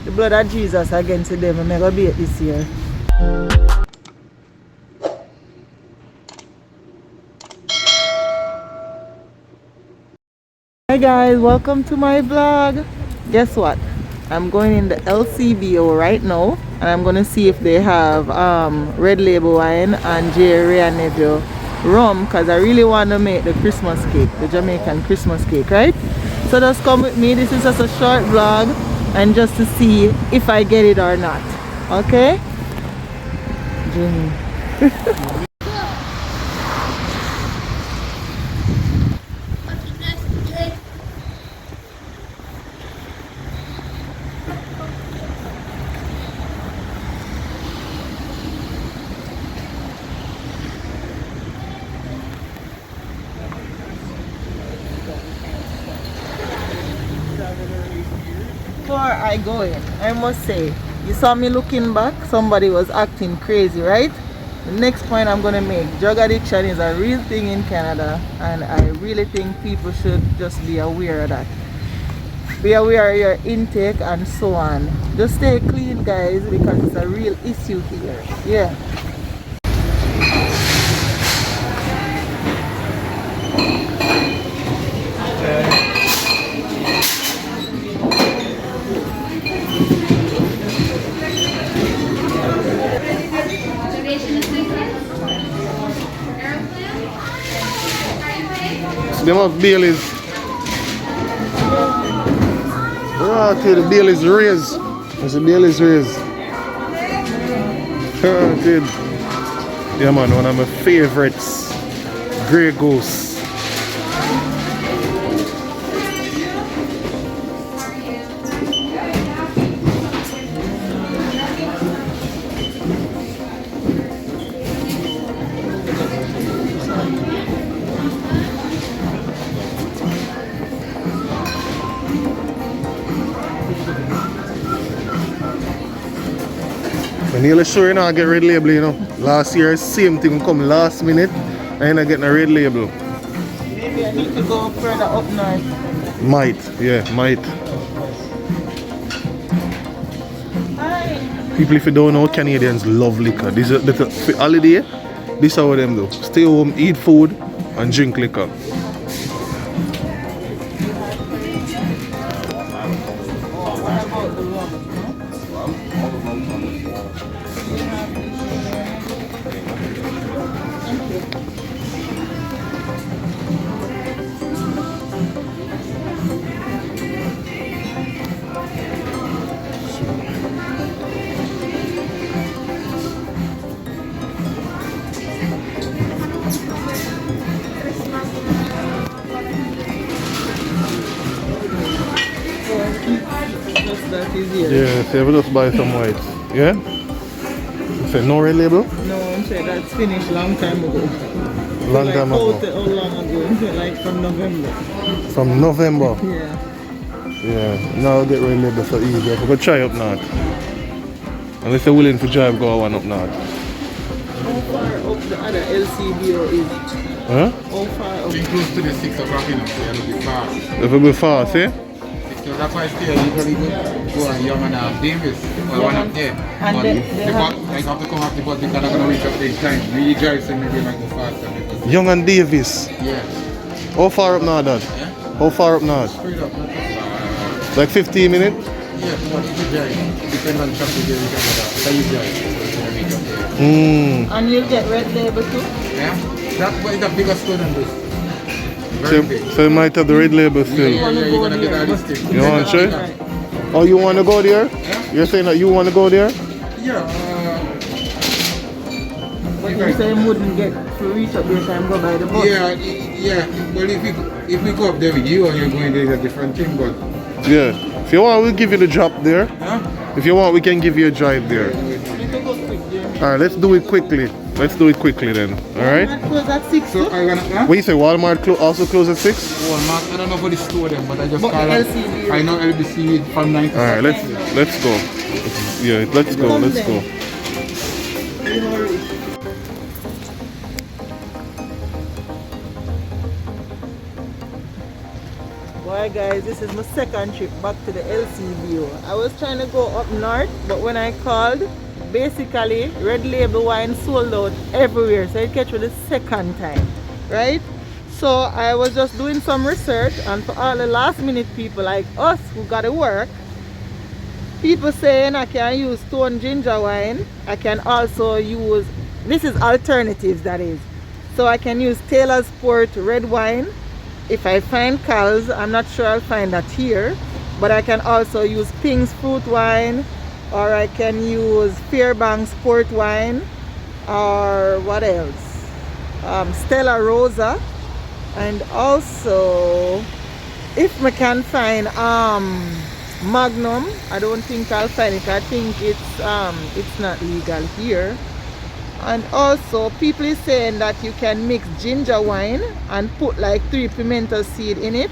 The blood of Jesus against the devil. I'm going to be it this year. Hi guys, welcome to my vlog. Guess what? I'm going in the LCBO right now and I'm going to see if they have red label wine and J. and Neville rum because I really want to make the Christmas cake, the Jamaican Christmas cake, right? So just come with me. This is just a short vlog and just to see if I get it or not. Okay? Jimmy. Before I go in, I must say, you saw me looking back, somebody was acting crazy, right? The next point I'm going to make, drug addiction is a real thing in Canada and I really think people should just be aware of that. Be aware of your intake and so on. Just stay clean guys because it's a real issue here. Yeah. Them have Bailey's. Okay, the Bailey's raised. There's the Bailey's raised. Okay. Yeah man, one of my favorites. Grey Goose. I'm nearly sure you know I get red label, you know. Last year, same thing come last minute and I get a red label. Maybe I need to go further up north. Might, yeah, might. Hi. People, if you don't know, Canadians love liquor. This is the holiday, this is how them do. Stay home, eat food, and drink liquor. Yeah, so we just buy some white. Yeah? You say no red label? No, I'm saying that's finished long time ago. Long time ago. How long ago? Like from November. From November? Yeah. Yeah, now I'll get red label so easy. We're going to try up north. Unless you're willing to drive, go one up north. How far up the other LCBO is? Huh? How far up? Being close to the 6 o'clock, you know, so it'll be fast. It'll be fast, eh? So that's why I stay usually go on Young and Davis, or one up there. And But they the have- bus, I have to come off the bus because I'm not going to reach up the time. Really drive, so maybe I might go faster. Because, Young and Davis. yeah. How far up north, Dad? Yeah? How far up north? Straight up, not too far. Like 15 minutes? Yeah, but if you drive, depending on the traffic, you can go down. So you drive, so you're going to reach up there. And you'll get red label too? Yeah? That is a bigger store than this. So, Very big. so you might have the red label still. Yeah, you're going to get all this thing. You want to try? Right. Oh, you want to go there? Yeah? You're saying that you want to go there? Yeah, But you say you wouldn't get to reach up there time go by the bus. yeah. Well, if we go up there with you and you're going there, it's a different thing, but... Yeah. If you want, we'll give you the drop there. Huh? If you want, we can give you a drive there. You can go quick there. Alright, let's do it quickly. Let's do it quickly then. Alright? That close at 6 So too? I gonna... Huh? What you say, Walmart also close at 6? Walmart, I don't know about the store then, but I just But call the it. LCBO. I know LBC from 9 to Alright, let's go. Yeah, let's go, let's go. Boy guys, this is my second trip back to the LCBO I was trying to go up north, but when I called, basically Red Label wine sold out everywhere. So it catch for the second time, right? So I was just doing some research, and for all the last minute people like us who gotta work, people saying I can use stone ginger wine. I can also use, this is alternatives that is. So I can use Taylor's Port red wine. If I find Cal's, I'm not sure I'll find that here. But I can also use Pink's fruit wine, or I can use Fairbanks port wine, or what else? Stella Rosa. And also, if I can find Magnum, I don't think I'll find it. I think it's not legal here. And also, people is saying that you can mix ginger wine and put like 3 pimento seed in it.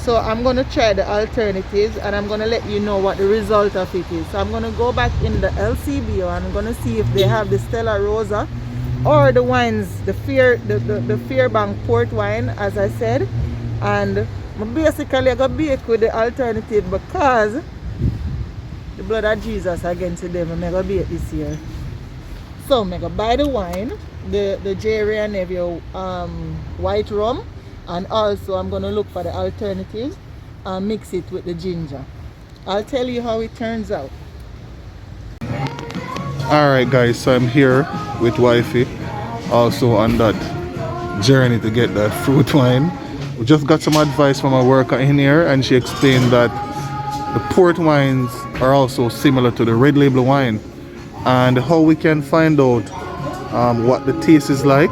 So I'm going to try the alternatives, and I'm going to let you know what the result of it is. So I'm going to go back in the LCBO, and I'm going to see if they have the Stella Rosa or the wines, the Fairbank port wine, as I said. And basically I got bake with the alternative because the blood of Jesus against them. I'm going to bake this year. So I'm going to buy the wine, the Jerry and Neville white rum. And also I'm going to look for the alternatives and mix it with the ginger. I'll tell you how it turns out. Alright guys, so I'm here with wifey, also on that journey to get that fruit wine. We just got some advice from a worker in here, and she explained that the port wines are also similar to the Red Label wine, and how we can find out what the taste is like,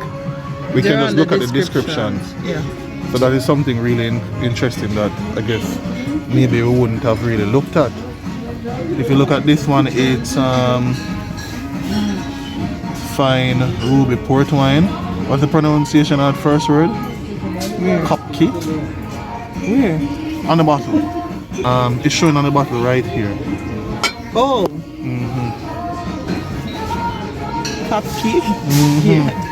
we can just look at the descriptions. Yeah. So that is something really interesting that I guess maybe we wouldn't have really looked at. If you look at this one, it's fine ruby port wine. What's the pronunciation of that first word? Cupcake. Where? On the bottle. It's showing on the bottle right here. Oh. Cupcake. Yeah.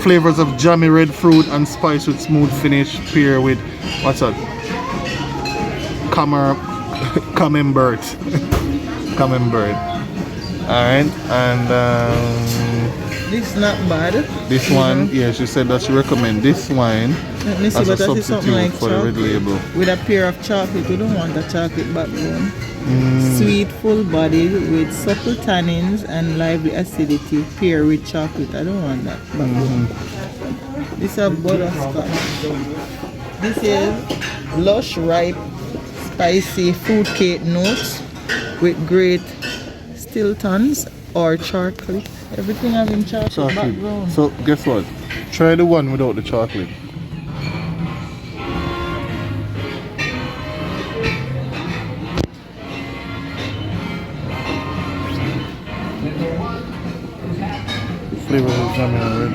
Flavors of jammy red fruit and spice with smooth finish. Pair with what's that? Camembert. Camembert. Alright, and this is not bad. this one, yeah, she said that she recommend this wine Let me see, as a but that is something substitute like for the Red Label. with a pair of chocolate. We don't want a chocolate backbone. Sweet, full bodied with subtle tannins and lively acidity. Pair with chocolate. I don't want that backbone. This is a butterscotch. This is lush, ripe, spicy fruit cake notes with great Stiltons or chocolate. Everything having chocolate background. So guess what? Try the one without the chocolate. Flavor of jammy and red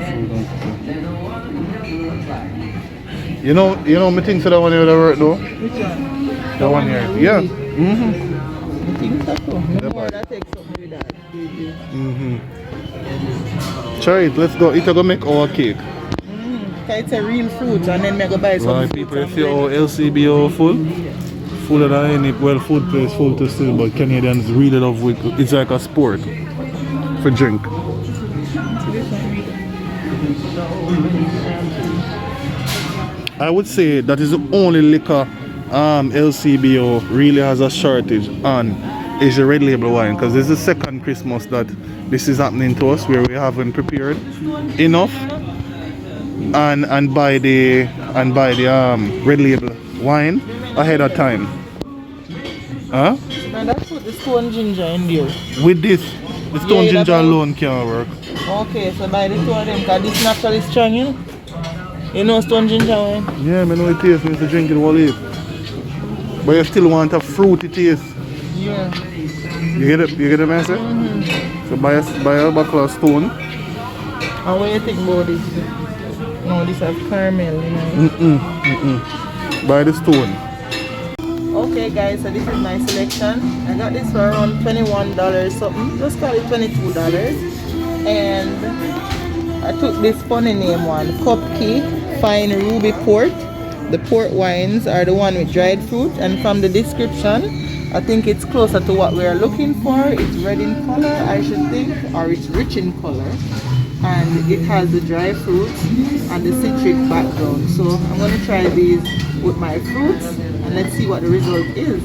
food. You know me think so that one here would have worked though? Which one? That one here. Yeah. I think so. No more that takes something with that. Try it. Let's go. It's gonna make our cake. It's a real fruit, and then I go buy some Right, fruit people, and if you're blend. LCBO fuller than any food place full to still, but Canadians really love it. It's like a sport for drink. I would say that is the only liquor LCBO really has a shortage on is the Red Label wine, because this is the second Christmas that this is happening to us where we haven't prepared enough and buy the Red Label wine ahead of time. Huh? And that's put the stone ginger in there. With this, the stone Yeah, ginger that one. alone can't work. Okay, so buy the two of them, because this naturally strong, you know? You know stone ginger wine? Yeah, I know it tastes, I used to drink it all it. But you still want a fruity taste. Yeah. You get it, man? So buy a bottle of stone. And what do you think about this? No, this has caramel, you know? Buy the stone. Okay guys, so this is my selection. I got this for around $21 something. Just call it $22. And I took this funny name one, Cupcake Fine Ruby Port. The port wines are the one with dried fruit, and from the description I think it's closer to what we are looking for. It's red in color, I should think, or it's rich in color. And it has the dry fruits and the citric background. So I'm going to try these with my fruits and let's see what the result is.